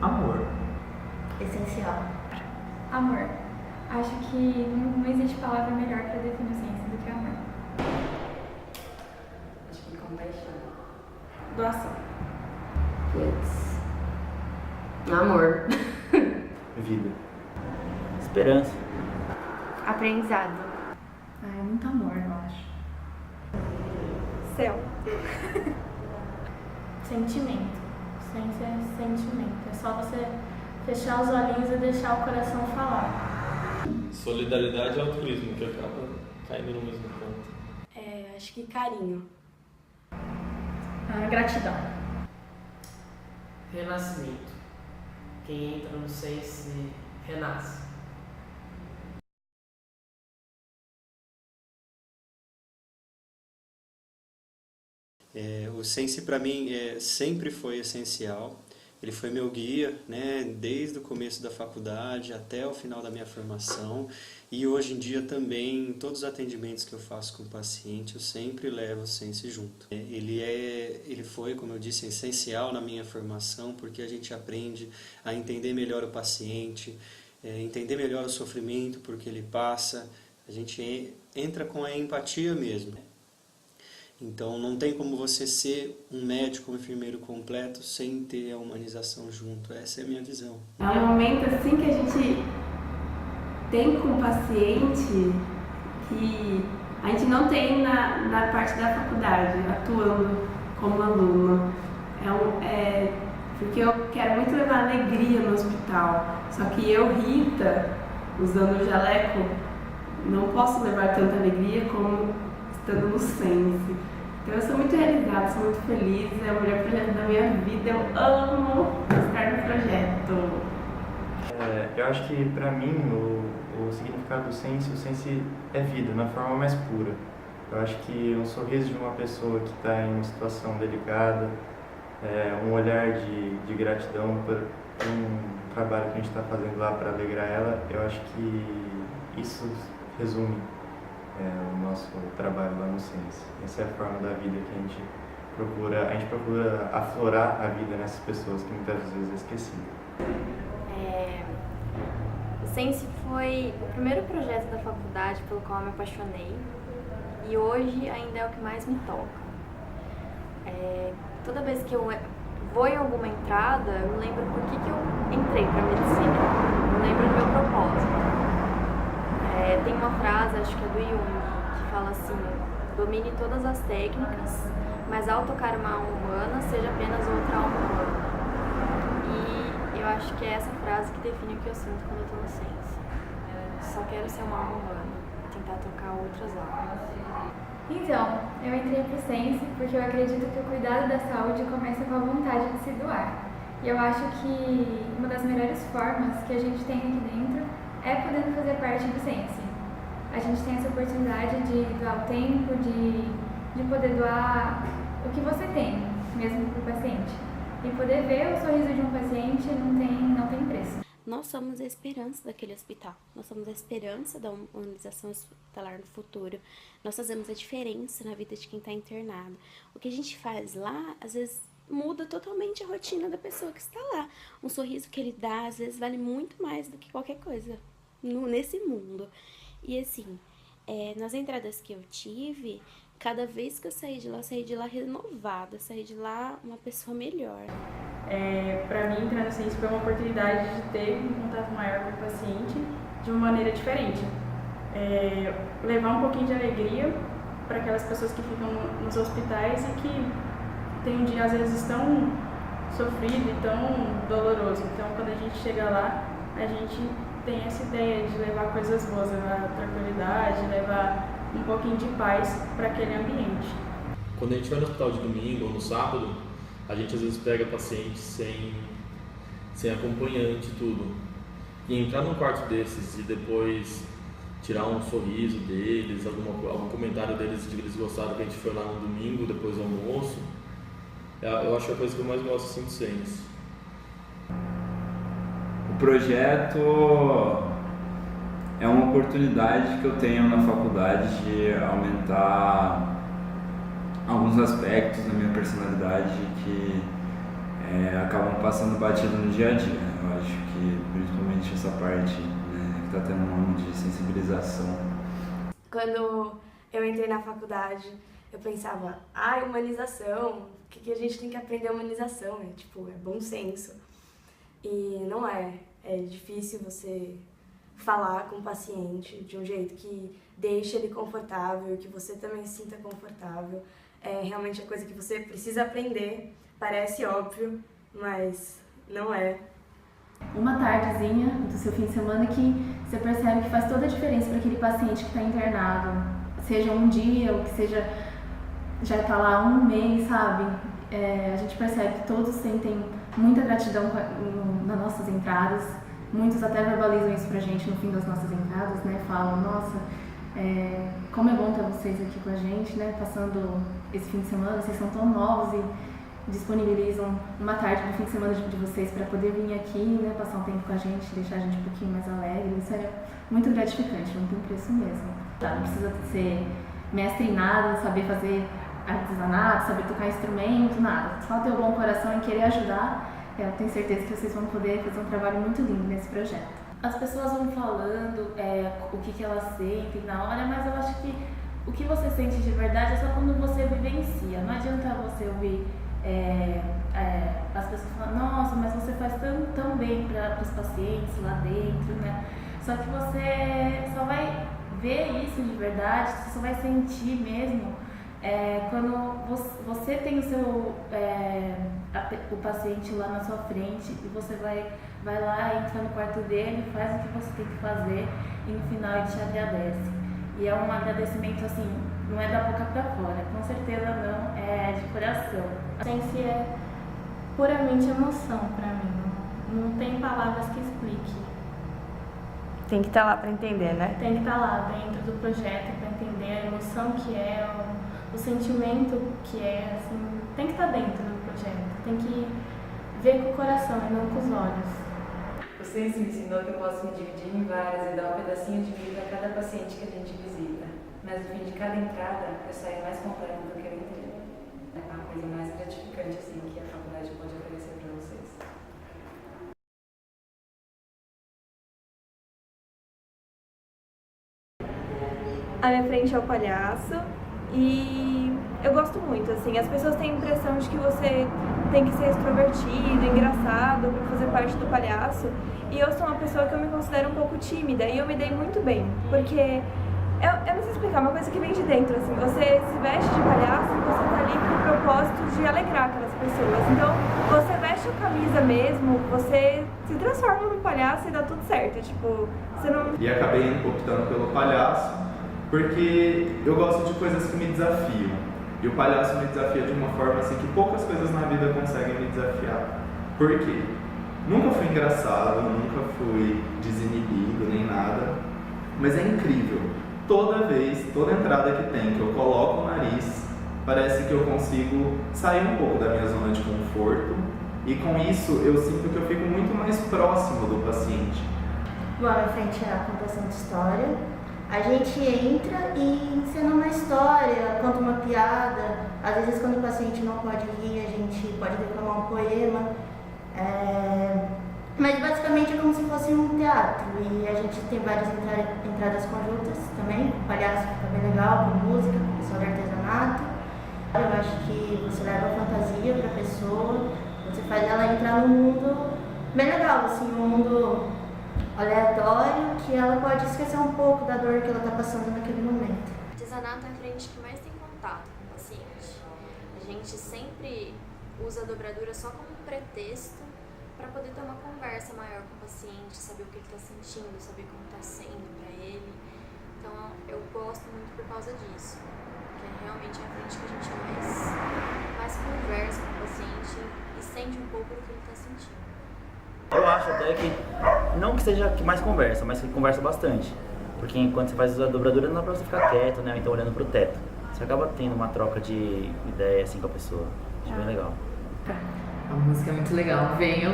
Amor. Essencial. Amor. Acho que não existe palavra melhor para definir ciência do que amor. Acho que compaixão. Doação. Putz. Amor. Vida. Esperança. Aprendizado. É muito amor, eu acho. Céu. Sentimento. Ciência é sentimento. É só você fechar os olhinhos e deixar o coração falar. Solidariedade e altruísmo, que acaba caindo no mesmo ponto. Acho que carinho. Gratidão. Renascimento. Quem entra no Sense renasce. O Sense para mim sempre foi essencial. Ele foi meu guia, né, desde o começo da faculdade até o final da minha formação, e hoje em dia também, em todos os atendimentos que eu faço com o paciente, eu sempre levo o Sense junto. Ele foi, como eu disse, essencial na minha formação, porque a gente aprende a entender melhor o paciente, entender melhor o sofrimento porque ele passa, a gente entra com a empatia mesmo. Então não tem como você ser um médico, um enfermeiro completo sem ter a humanização junto. Essa é a minha visão. É um momento assim que a gente tem com o paciente que a gente não tem na parte da faculdade, atuando como aluno. Porque eu quero muito levar alegria no hospital. Só que eu, Rita, usando o jaleco, não posso levar tanta alegria como estando no Sense. Então eu sou muito realizada, sou muito feliz, é o melhor projeto da minha vida, eu amo estar no projeto. Eu acho que para mim o significado do Sense, o Sense é vida, na forma mais pura. Eu acho que um sorriso de uma pessoa que está em uma situação delicada, um olhar de gratidão por um trabalho que a gente está fazendo lá para alegrar ela, eu acho que isso resume o nosso trabalho lá no Sense. Essa é a forma da vida que a gente procura aflorar a vida nessas pessoas que muitas vezes é esquecida. O Sense foi o primeiro projeto da faculdade pelo qual eu me apaixonei e hoje ainda é o que mais me toca. Toda vez que eu vou em alguma entrada, eu lembro por que eu entrei para medicina, eu lembro do meu propósito. Tem uma frase, acho que é do Jung, que fala assim: domine todas as técnicas, mas ao tocar uma alma humana, seja apenas outra alma humana. E eu acho que é essa frase que define o que eu sinto quando eu tô no Sense. Só quero ser uma alma humana, tentar tocar outras almas. Então, eu entrei pro Sense porque eu acredito que o cuidado da saúde começa com a vontade de se doar. E eu acho que uma das melhores formas que a gente tem aqui dentro é podendo fazer parte do Sense. A gente tem essa oportunidade de doar o tempo, de poder doar o que você tem, mesmo para o paciente. E poder ver o sorriso de um paciente não tem preço. Nós somos a esperança daquele hospital. Nós somos a esperança da humanização hospitalar no futuro. Nós fazemos a diferença na vida de quem está internado. O que a gente faz lá, às vezes, muda totalmente a rotina da pessoa que está lá. Um sorriso que ele dá, às vezes, vale muito mais do que qualquer coisa nesse mundo. E assim, nas entradas que eu tive, cada vez que eu saí de lá renovada, saí de lá uma pessoa melhor. Para mim, entrar no Sense foi uma oportunidade de ter um contato maior com o paciente de uma maneira diferente. Levar um pouquinho de alegria para aquelas pessoas que ficam nos hospitais e que tem um dia, às vezes, tão sofrido e tão doloroso. Então, quando a gente chega lá, a gente tem essa ideia de levar coisas boas, levar tranquilidade, levar um pouquinho de paz para aquele ambiente. Quando a gente vai no hospital de domingo ou no sábado, a gente às vezes pega pacientes sem acompanhante e tudo. E entrar num quarto desses e depois tirar um sorriso deles, algum comentário deles de que eles gostaram que a gente foi lá no domingo, depois do almoço, eu acho a coisa que eu mais gosto assim do Sense. O projeto é uma oportunidade que eu tenho na faculdade de aumentar alguns aspectos da minha personalidade que acabam passando batido no dia a dia. Eu acho que principalmente essa parte, né, que está tendo um nome de sensibilização. Quando eu entrei na faculdade, eu pensava, humanização, o que a gente tem que aprender a humanização? É bom senso. E não é. É difícil você falar com o paciente de um jeito que deixe ele confortável, que você também se sinta confortável. É realmente a coisa que você precisa aprender. Parece óbvio, mas não é. Uma tardezinha do seu fim de semana que você percebe que faz toda a diferença para aquele paciente que está internado. Seja um dia ou que seja já está lá um mês, sabe? A gente percebe que todos sentem muita gratidão nas nossas entradas. Muitos até verbalizam isso pra gente no fim das nossas entradas, né? Falam, nossa, como é bom ter vocês aqui com a gente, né? Passando esse fim de semana, vocês são tão novos e disponibilizam uma tarde do fim de semana de vocês para poder vir aqui, né? Passar um tempo com a gente, deixar a gente um pouquinho mais alegre. Isso é muito gratificante, não tem preço mesmo. Não precisa ser mestre em nada, saber fazer artesanato, saber tocar instrumento, nada. Só ter o bom coração e querer ajudar. Eu tenho certeza que vocês vão poder fazer um trabalho muito lindo nesse projeto. As pessoas vão falando o que elas sentem na hora, mas eu acho que o que você sente de verdade é só quando você vivencia. Não adianta você ouvir as pessoas falando, nossa, mas você faz tão bem para os pacientes lá dentro, né? Só que você só vai ver isso de verdade, você só vai sentir mesmo quando você tem o paciente lá na sua frente e você vai lá, entra no quarto dele, faz o que você tem que fazer e no final ele te agradece. E é um agradecimento assim, não é da boca pra fora, com certeza não, é de coração. A ciência é puramente emoção pra mim, não tem palavras que expliquem. Tem que estar lá pra entender, né? Tem que estar lá dentro do projeto pra entender a emoção que é, o sentimento que é, assim, tem que estar dentro do projeto, tem que ver com o coração e não com os olhos. O Ciência me ensinou que eu posso me dividir em várias e dar um pedacinho de vida a cada paciente que a gente visita. Mas no fim de cada entrada, eu saio mais completa do que eu entrei. É uma coisa mais gratificante assim, que a faculdade pode oferecer para vocês. À minha frente é o palhaço e eu gosto muito, assim, as pessoas têm a impressão de que você tem que ser extrovertido, engraçado para fazer parte do palhaço, e eu sou uma pessoa que eu me considero um pouco tímida e eu me dei muito bem, porque eu não sei explicar, uma coisa que vem de dentro, assim, você se veste de palhaço e você tá ali com o propósito de alegrar aquelas pessoas, então você veste a camisa mesmo, você se transforma num palhaço e dá tudo certo, tipo, você não... E acabei optando pelo palhaço, porque eu gosto de coisas que me desafiam. E o palhaço me desafia de uma forma assim que poucas coisas na vida conseguem me desafiar. Por quê? Nunca fui engraçado, nunca fui desinibido nem nada, mas é incrível. Toda vez, toda entrada que tem, que eu coloco o nariz, parece que eu consigo sair um pouco da minha zona de conforto e com isso eu sinto que eu fico muito mais próximo do paciente. Bom, à frente é a contação de história. A gente entra e ensina uma história, conta uma piada. Às vezes, quando o paciente não pode rir, a gente pode declamar um poema. Mas basicamente é como se fosse um teatro. E a gente tem várias entradas conjuntas também. O palhaço fica bem legal, com música, com o pessoal do artesanato. Eu acho que você leva a fantasia para a pessoa, você faz ela entrar num mundo bem legal, assim, um mundo aleatório, que ela pode esquecer um pouco da dor que ela está passando naquele momento. O artesanato é a frente que mais tem contato com o paciente. A gente sempre usa a dobradura só como um pretexto para poder ter uma conversa maior com o paciente, saber o que ele está sentindo, saber como está sendo para ele. Então eu gosto muito por causa disso, que é realmente a frente que a gente mais conversa com o paciente e sente um pouco do que ele está sentindo. Eu acho até que, não que seja que mais conversa, mas que conversa bastante. Porque enquanto você faz a dobradura não dá pra você ficar quieto, né? Ou então olhando pro teto. Você acaba tendo uma troca de ideia assim com a pessoa. Acho bem legal. A música é muito legal, venham.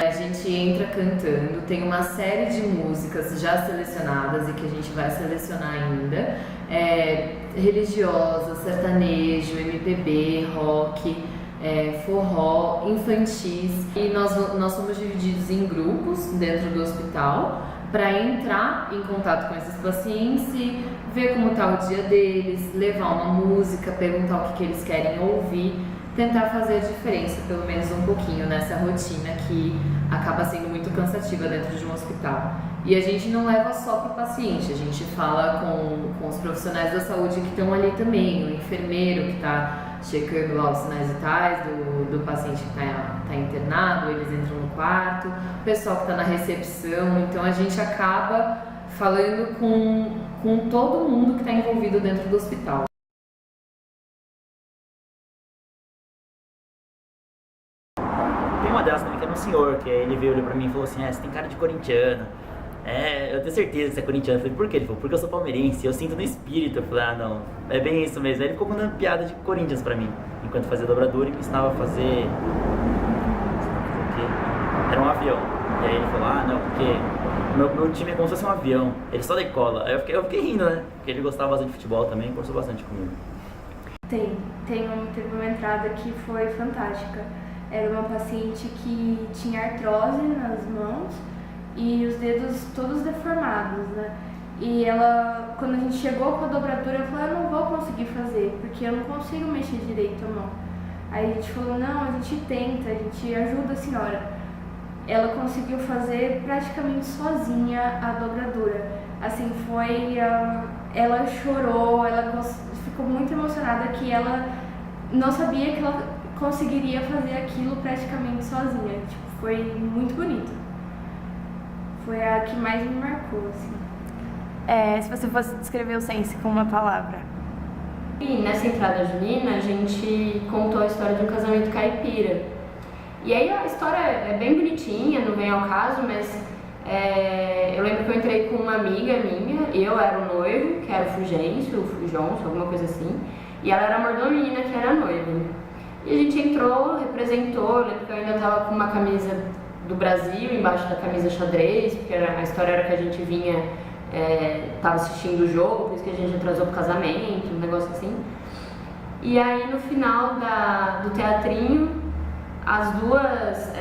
A gente entra cantando, tem uma série de músicas já selecionadas e que a gente vai selecionar ainda. Religiosa, sertanejo, MPB, rock. forró, infantis. E nós somos divididos em grupos dentro do hospital para entrar em contato com esses pacientes e ver como está o dia deles, levar uma música, perguntar o que eles querem ouvir, tentar fazer a diferença, pelo menos um pouquinho, nessa rotina que acaba sendo muito cansativa dentro de um hospital. E a gente não leva só para o paciente, a gente fala com os profissionais da saúde que estão ali também, o enfermeiro que está checando lá os sinais vitais do paciente que está internado, eles entram no quarto, o pessoal que está na recepção, então a gente acaba falando com todo mundo que está envolvido dentro do hospital. Tem uma delas também que era um senhor, que ele veio pra mim e falou assim, você tem cara de corintiano. Eu tenho certeza que você é corintiano. Eu falei, por quê? Ele falou, porque eu sou palmeirense, eu sinto no espírito. Eu falei, não, é bem isso mesmo. Aí ele ficou contando piada de Corinthians pra mim, enquanto fazia dobradura e me ensinava a fazer... Era um avião. E aí ele falou, não, porque meu time é como se fosse um avião, ele só decola. Aí eu fiquei rindo, né? Porque ele gostava bastante de futebol também, conversou bastante comigo. Teve uma entrada que foi fantástica. Era uma paciente que tinha artrose nas mãos e os dedos todos deformados, né? E ela, quando a gente chegou com a dobradura, ela falou, eu não vou conseguir fazer, porque eu não consigo mexer direito a mão. Aí a gente falou, não, a gente tenta, a gente ajuda a senhora. Ela conseguiu fazer praticamente sozinha a dobradura. Assim, ela chorou, ela ficou muito emocionada que ela não sabia que ela conseguiria fazer aquilo praticamente sozinha. Tipo, foi muito bonito. Foi a que mais me marcou, assim. Se você fosse descrever o Sense com uma palavra. E nessa entrada junina, a gente contou a história de um casamento caipira. E aí a história é bem bonitinha, não vem ao caso, mas eu lembro que eu entrei com uma amiga minha, eu era o noivo, que era o Fulgêncio, o Fulgêncio, alguma coisa assim, e ela era a mordomina, que era a noiva. E a gente entrou, representou, eu lembro que eu ainda estava com uma camisa do Brasil, embaixo da camisa xadrez, porque a história era que a gente vinha, estava assistindo o jogo, por isso que a gente atrasou pro casamento, um negócio assim. E aí no final do teatrinho, as duas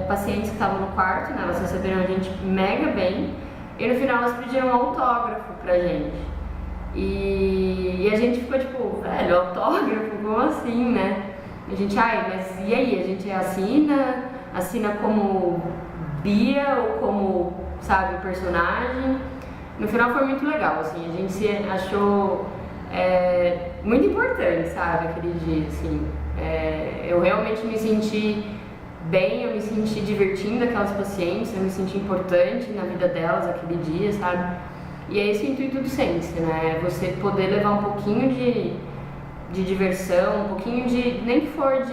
pacientes que estavam no quarto, né, elas receberam a gente mega bem, e no final elas pediram um autógrafo pra gente. E a gente ficou tipo, velho, autógrafo? Como assim, né? A gente, mas e aí? A gente assina como Bia ou como, sabe, personagem. No final foi muito legal, assim, a gente se achou muito importante, sabe, aquele dia, assim. Eu realmente me senti bem, eu me senti divertindo aquelas pacientes, eu me senti importante na vida delas aquele dia, sabe? E é esse o intuito do Sense, né? Você poder levar um pouquinho de diversão, um pouquinho de, nem que for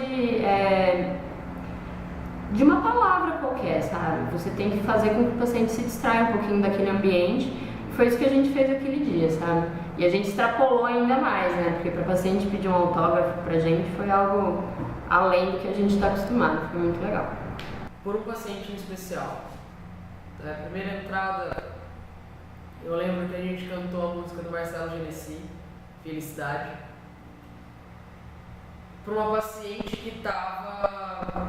de uma palavra qualquer, sabe? Você tem que fazer com que o paciente se distraia um pouquinho daquele ambiente. Foi isso que a gente fez aquele dia, sabe? E a gente extrapolou ainda mais, né? Porque para o paciente pedir um autógrafo pra gente foi algo além do que a gente está acostumado. Foi muito legal. Por um paciente em especial. Na primeira entrada, eu lembro que a gente cantou a música do Marcelo Genesi, Felicidade, para uma paciente que estava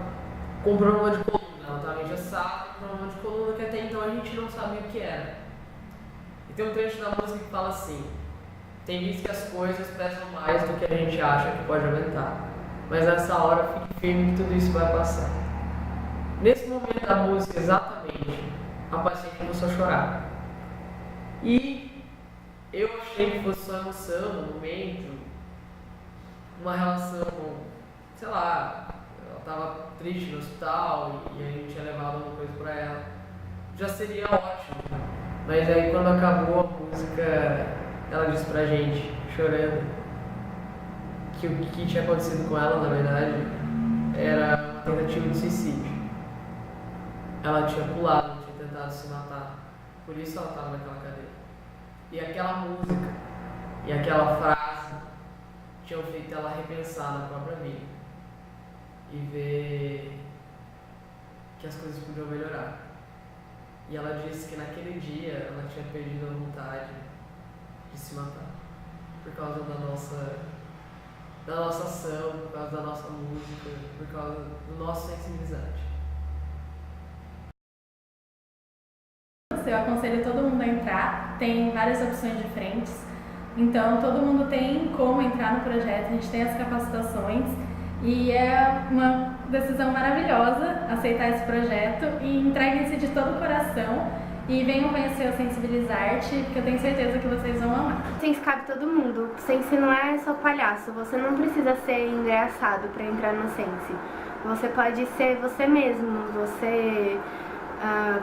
com problema de coluna. Ela estava engessada com problema de coluna que até então a gente não sabia o que era. E tem um trecho da música que fala assim: tem vezes que as coisas pesam mais do que a gente acha que pode aguentar, mas nessa hora fique firme que tudo isso vai passar. Nesse momento da música, exatamente, a paciente começou a chorar. E eu achei que fosse só emoção no momento, uma relação com, sei lá, ela estava triste no hospital e a gente tinha levado alguma coisa pra ela. Já seria ótimo. Mas aí quando acabou a música, ela disse pra gente, chorando, que o que tinha acontecido com ela, na verdade, era uma tentativa de suicídio. Ela tinha pulado, tinha tentado se matar. Por isso ela estava naquela cadeira. E aquela música e aquela frase tinham feito ela repensar na própria vida e ver que as coisas podiam melhorar. E ela disse que naquele dia ela tinha perdido a vontade de se matar por causa da nossa da nossa ação, por causa da nossa música, por causa do nosso sensibilizante. Eu aconselho todo mundo a entrar, tem várias opções diferentes, então todo mundo tem como entrar no projeto, a gente tem as capacitações e é uma decisão maravilhosa aceitar esse projeto e entreguem-se de todo o coração e venham conhecer o Sensibilizarte, porque eu tenho certeza que vocês vão amar. Sense cabe todo mundo, Sense não é só palhaço, você não precisa ser engraçado para entrar no Sense, você pode ser você mesmo, você...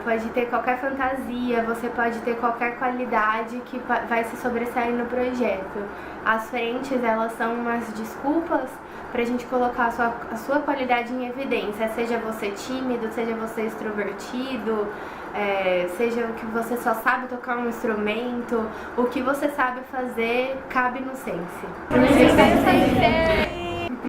pode ter qualquer fantasia, você pode ter qualquer qualidade que vai se sobressair no projeto. As frentes, elas são umas desculpas pra gente colocar a sua qualidade em evidência, seja você tímido, seja você extrovertido, seja o que você só sabe tocar um instrumento, o que você sabe fazer cabe no Sense.